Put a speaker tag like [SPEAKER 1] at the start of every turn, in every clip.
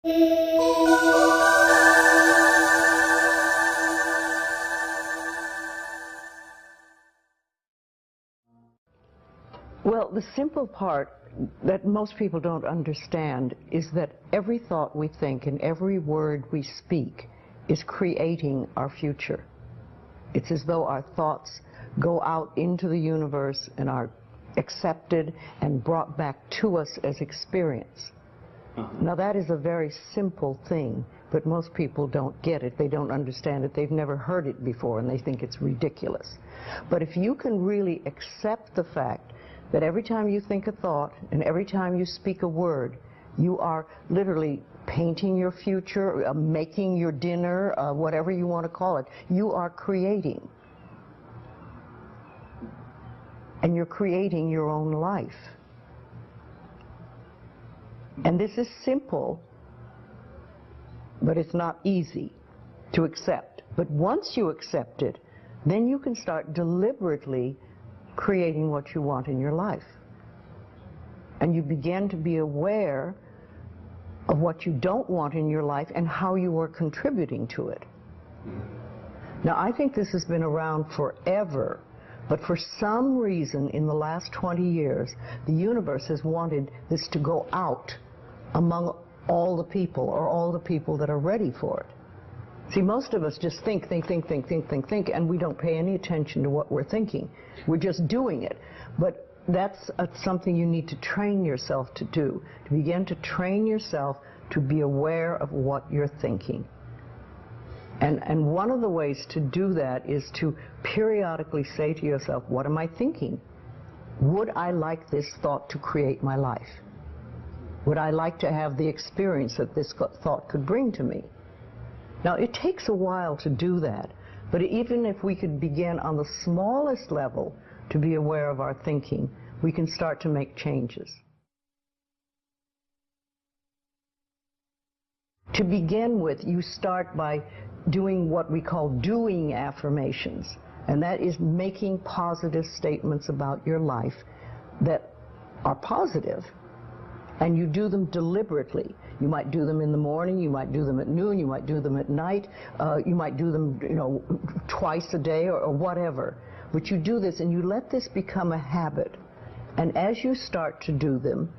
[SPEAKER 1] Well, the simple part that most people don't understand is that every thought we think and every word we speak is creating our future. It's as though our thoughts go out into the universe and are accepted and brought back to us as experience. Now that is a very simple thing, but most people don't get it. They don't understand it. They've never heard it before and they think it's ridiculous. But if you can really accept the fact that every time you think a thought and every time you speak a word, you are literally painting your future, making your dinner, whatever you want to call it. You are creating. And you're creating your own life. And this is simple, but it's not easy to accept. But once you accept it, then you can start deliberately creating what you want in your life. And you begin to be aware of what you don't want in your life and how you are contributing to it. Now, I think this has been around forever, but for some reason in the last 20 years, the universe has wanted this to go out among all the people, or all the people that are ready for it. See, most of us just think, and we don't pay any attention to what we're thinking. We're just doing it. But that's something you need to train yourself to do, to begin to train yourself to be aware of what you're thinking. And one of the ways to do that is to periodically say to yourself, what am I thinking? Would I like this thought to create my life? Would I like to have the experience that this thought could bring to me? Now, it takes a while to do that, but even if we could begin on the smallest level to be aware of our thinking, we can start to make changes. To begin with, you start by doing what we call doing affirmations, and that is making positive statements about your life that are positive, and you do them deliberately. You might do them in the morning, you might do them at noon, you might do them at night, you might do them, twice a day or whatever. But you do this and you let this become a habit. And as you start to do them,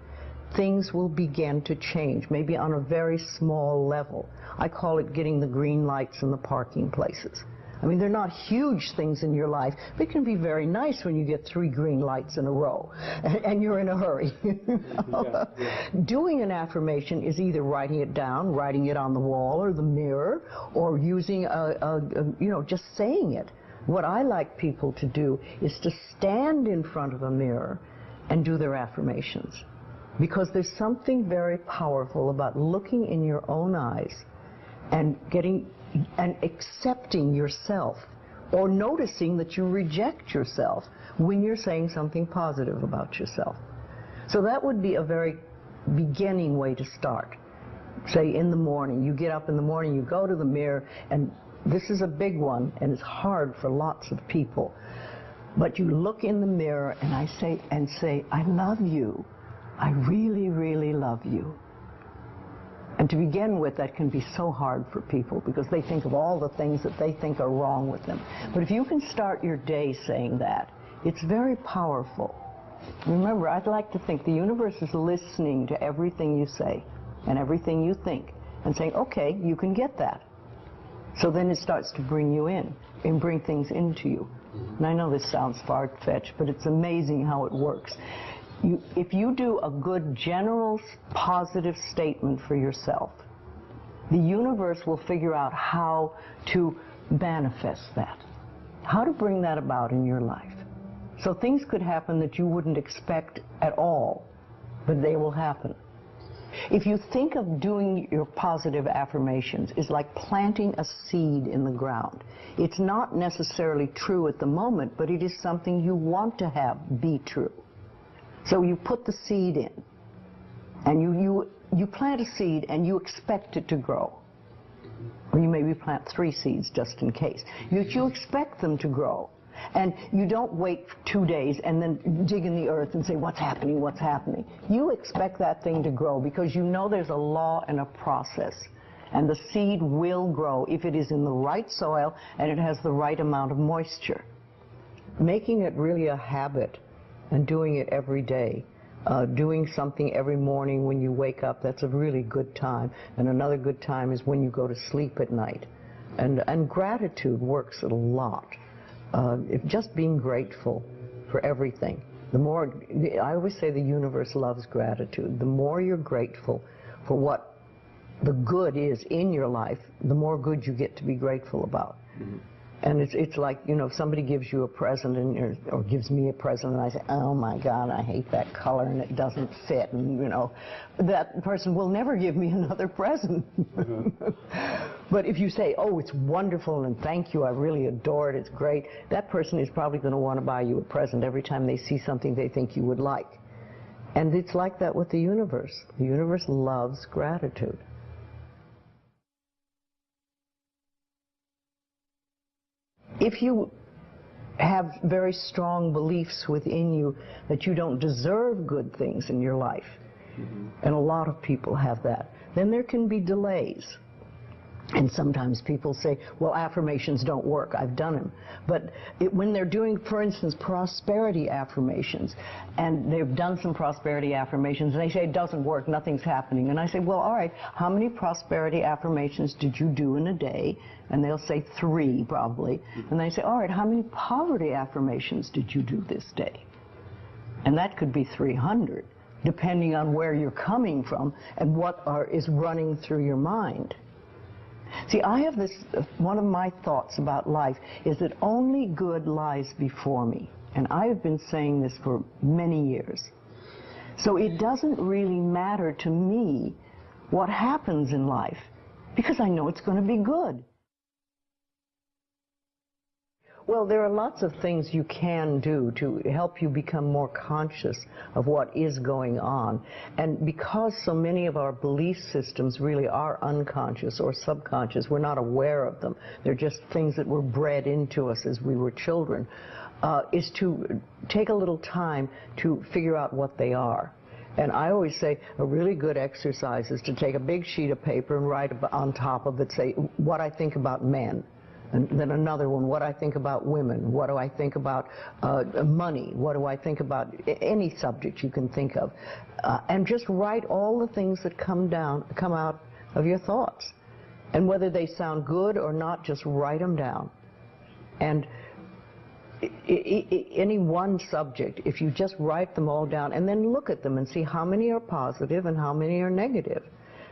[SPEAKER 1] things will begin to change, maybe on a very small level. I call it getting the green lights in the parking places. I mean, they're not huge things in your life, but it can be very nice when you get 3 green lights in a row and you're in a hurry. Doing an affirmation is either writing it down, writing it on the wall or the mirror, or using just saying it. What I like people to do is to stand in front of a mirror and do their affirmations. Because there's something very powerful about looking in your own eyes and accepting yourself, or noticing that you reject yourself when you're saying something positive about yourself. So that would be a very beginning way to start. Say in the morning, you get up in the morning, you go to the mirror, and this is a big one, and it's hard for lots of people. But you look in the mirror and say, I love you. I really, really love you. And to begin with, that can be so hard for people because they think of all the things that they think are wrong with them. But if you can start your day saying that, it's very powerful. Remember, I'd like to think the universe is listening to everything you say and everything you think and saying, okay, you can get that. So then it starts to bring you in and bring things into you. And I know this sounds far-fetched, but it's amazing how it works. If you do a good general positive statement for yourself, the universe will figure out how to manifest that, how to bring that about in your life. So things could happen that you wouldn't expect at all, but they will happen. If you think of doing your positive affirmations, it's like planting a seed in the ground. It's not necessarily true at the moment, but it is something you want to have be true. So you put the seed in, and you plant a seed and you expect it to grow. Or you maybe plant 3 seeds just in case. You expect them to grow. And you don't wait 2 days and then dig in the earth and say, what's happening, what's happening? You expect that thing to grow because you know there's a law and a process. And the seed will grow if it is in the right soil and it has the right amount of moisture. Making it really a habit and doing it every day. Doing something every morning when you wake up, that's a really good time. And another good time is when you go to sleep at night. And gratitude works a lot. Just being grateful for everything. The more, I always say the universe loves gratitude. The more you're grateful for what the good is in your life, the more good you get to be grateful about. Mm-hmm. And it's like, you know, if somebody gives you a present or gives me a present and I say, oh my God, I hate that color and it doesn't fit, and you know, that person will never give me another present. Mm-hmm. But if you say, oh, it's wonderful and thank you, I really adore it, it's great, that person is probably going to want to buy you a present every time they see something they think you would like. And it's like that with the universe. The universe loves gratitude. If you have very strong beliefs within you that you don't deserve good things in your life, mm-hmm. and a lot of people have that, then there can be delays. And sometimes people say, well, affirmations don't work. I've done them. But when they're doing, for instance, prosperity affirmations, and they've done some prosperity affirmations, and they say it doesn't work, nothing's happening. And I say, well, all right, how many prosperity affirmations did you do in a day? And they'll say 3, probably. And they say, all right, how many poverty affirmations did you do this day? And that could be 300, depending on where you're coming from and what is running through your mind. See, I have this, one of my thoughts about life is that only good lies before me. And I have been saying this for many years. So it doesn't really matter to me what happens in life, because I know it's going to be good. Well, there are lots of things you can do to help you become more conscious of what is going on. And because so many of our belief systems really are unconscious or subconscious, we're not aware of them. They're just things that were bred into us as we were children, is to take a little time to figure out what they are. And I always say a really good exercise is to take a big sheet of paper and write on top of it, say, what I think about men. And then another one, what I think about women, what do I think about money, what do I think about any subject you can think of. And just write all the things that come out of your thoughts. And whether they sound good or not, just write them down. And any one subject, if you just write them all down and then look at them and see how many are positive and how many are negative.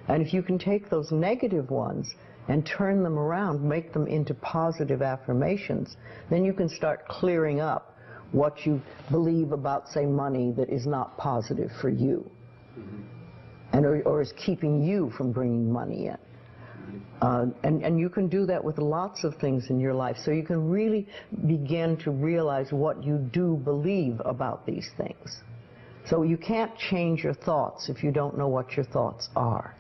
[SPEAKER 1] And if you can take those negative ones and turn them around, make them into positive affirmations, then you can start clearing up what you believe about, say, money that is not positive for you, mm-hmm. and or is keeping you from bringing money in. And you can do that with lots of things in your life, so you can really begin to realize what you do believe about these things. So you can't change your thoughts if you don't know what your thoughts are.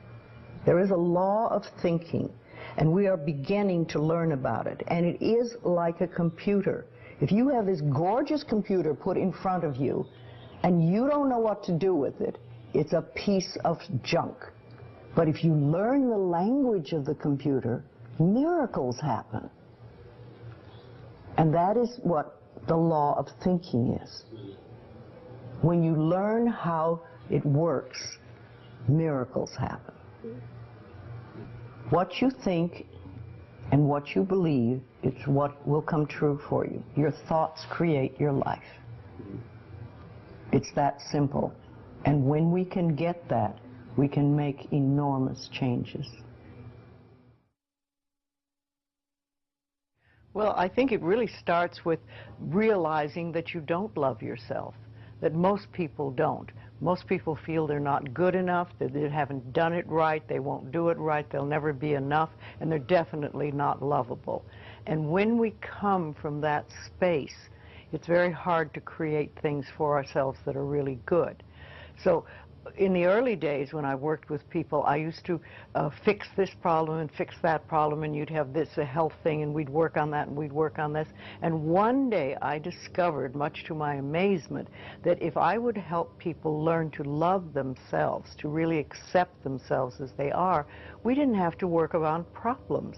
[SPEAKER 1] There is a law of thinking, and we are beginning to learn about it. And it is like a computer. If you have this gorgeous computer put in front of you, and you don't know what to do with it, it's a piece of junk. But if you learn the language of the computer, miracles happen. And that is what the law of thinking is. When you learn how it works, miracles happen. What you think and what you believe is what will come true for you. Your thoughts create your life. It's that simple. And when we can get that, we can make enormous changes. Well, I think it really starts with realizing that you don't love yourself, that most people don't. Most people feel they're not good enough, that they haven't done it right, they won't do it right, they'll never be enough, and they're definitely not lovable. And when we come from that space, it's very hard to create things for ourselves that are really good. So in the early days when I worked with people, I used to fix this problem and fix that problem, and you'd have this a health thing, and we'd work on that, and we'd work on this. And one day I discovered, much to my amazement, that if I would help people learn to love themselves, to really accept themselves as they are, we didn't have to work around problems,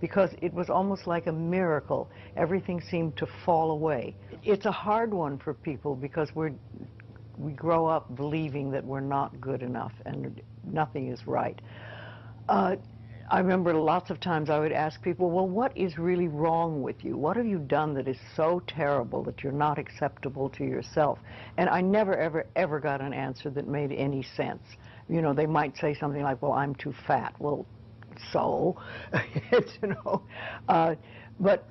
[SPEAKER 1] because it was almost like a miracle. Everything seemed to fall away. It's a hard one for people because we grow up believing that we're not good enough and nothing is right. I remember lots of times I would ask people, well, what is really wrong with you? What have you done that is so terrible that you're not acceptable to yourself? And I never, ever, ever got an answer that made any sense. You know, they might say something like, well, I'm too fat. Well, so, you know. But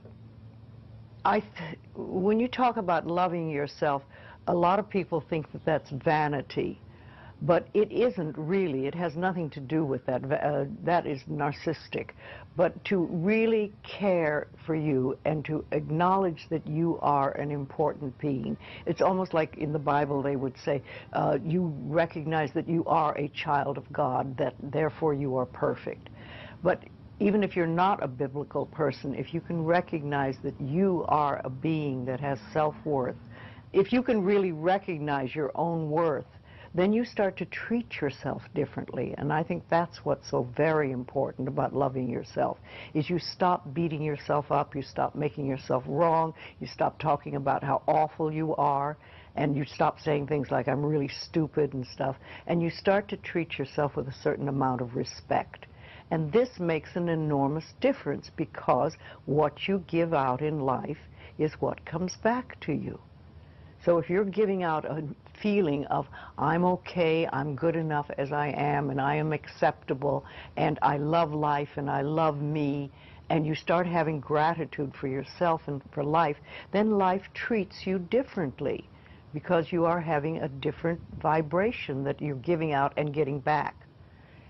[SPEAKER 1] when you talk about loving yourself, a lot of people think that that's vanity, but it isn't really. It has nothing to do with that. That is narcissistic. But to really care for you and to acknowledge that you are an important being. It's almost like in the Bible they would say, you recognize that you are a child of God, that therefore you are perfect. But even if you're not a biblical person, if you can recognize that you are a being that has self-worth, if you can really recognize your own worth, then you start to treat yourself differently. And I think that's what's so very important about loving yourself, is you stop beating yourself up, you stop making yourself wrong, you stop talking about how awful you are, and you stop saying things like, I'm really stupid and stuff, and you start to treat yourself with a certain amount of respect. And this makes an enormous difference, because what you give out in life is what comes back to you. So if you're giving out a feeling of, I'm okay, I'm good enough as I am, and I am acceptable, and I love life, and I love me, and you start having gratitude for yourself and for life, then life treats you differently, because you are having a different vibration that you're giving out and getting back.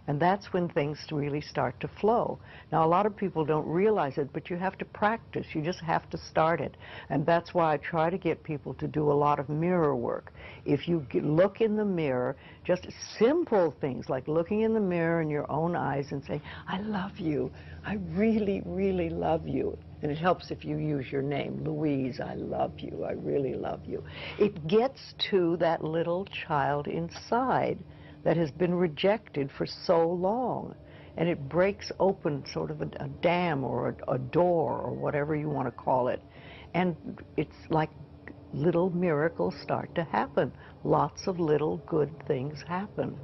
[SPEAKER 1] And that's when things really start to flow. Now, a lot of people don't realize it, but you have to practice. You just have to start it. And that's why I try to get people to do a lot of mirror work. If you look in the mirror, just simple things like looking in the mirror in your own eyes and saying, I love you. I really, really love you. And it helps if you use your name, Louise, I love you. I really love you. It gets to that little child inside that has been rejected for so long, and it breaks open sort of a dam or a door or whatever you want to call it, and it's like little miracles start to happen. Lots of little good things happen,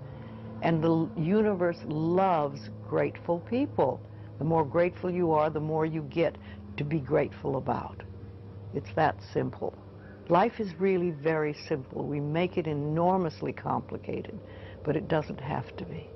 [SPEAKER 1] and the universe loves grateful people. The more grateful you are, the more you get to be grateful about. It's that simple. Life is really very simple. We make it enormously complicated, but it doesn't have to be.